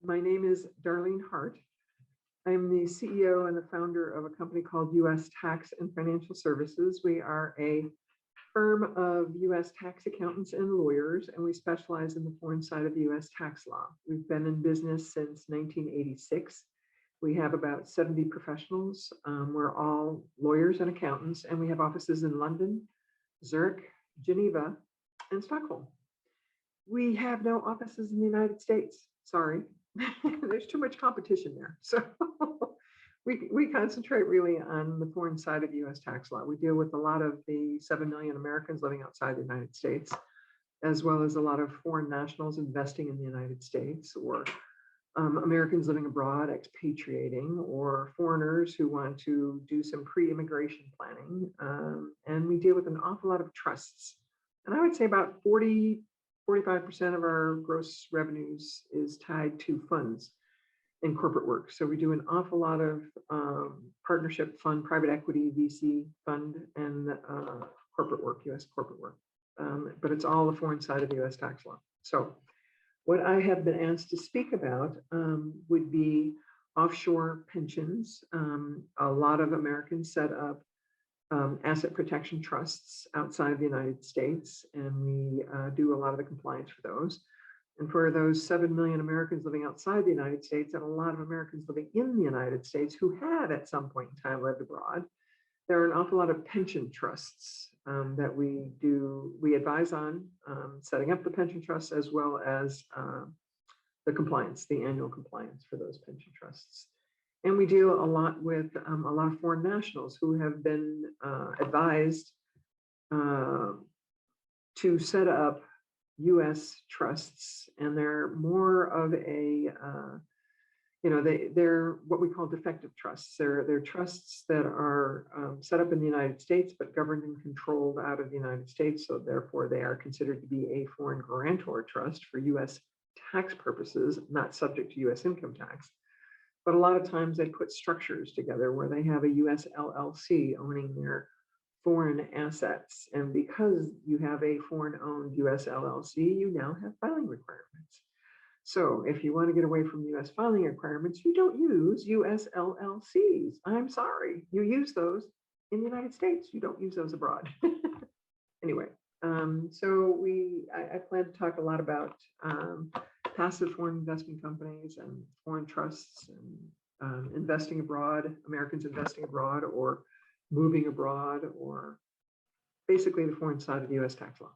My name is Darlene Hart. I'm the CEO and the founder of a company called U.S. Tax and Financial Services. We are a firm of U.S. tax accountants and lawyers, and we specialize in the foreign side of the U.S. tax law. We've been in business since 1986. We have about 70 professionals. We're all lawyers and accountants, and we have offices in London, Zurich, Geneva, and Stockholm. We have no offices in the United States. Sorry. There's too much competition there. So we concentrate really on the foreign side of U.S. tax law. We deal with a lot of the 7 million Americans living outside the United States, as well as a lot of foreign nationals investing in the United States, or Americans living abroad, expatriating, or foreigners who want to do some pre-immigration planning. And we deal with an awful lot of trusts. And I would say about 45% of our gross revenues is tied to funds and corporate work. So we do an awful lot of partnership fund, private equity, VC fund, and corporate work, US corporate work. But it's all the foreign side of the US tax law. So what I have been asked to speak about would be offshore pensions. A lot of Americans set up asset protection trusts outside of the United States, and we do a lot of the compliance for those. And for those 7 million Americans living outside the United States, and a lot of Americans living in the United States who have at some point in time lived abroad, there are an awful lot of pension trusts that we advise on setting up the pension trusts, as well as the compliance, the annual compliance for those pension trusts. And we deal a lot with a lot of foreign nationals who have been advised to set up U.S. trusts, and they're more of a, they're what we call defective trusts. They're trusts that are set up in the United States, but governed and controlled out of the United States. So therefore, they are considered to be a foreign grantor trust for U.S. tax purposes, not subject to U.S. income tax. But a lot of times they put structures together where they have a U.S. LLC owning their foreign assets. And because you have a foreign-owned U.S. LLC, you now have filing requirements. So if you want to get away from U.S. filing requirements, you don't use U.S. LLCs. I'm sorry. You use those in the United States. You don't use those abroad. Anyway, so I plan to talk a lot about passive foreign investment companies and foreign trusts and investing abroad, Americans investing abroad or moving abroad, or basically the foreign side of the U.S. tax law.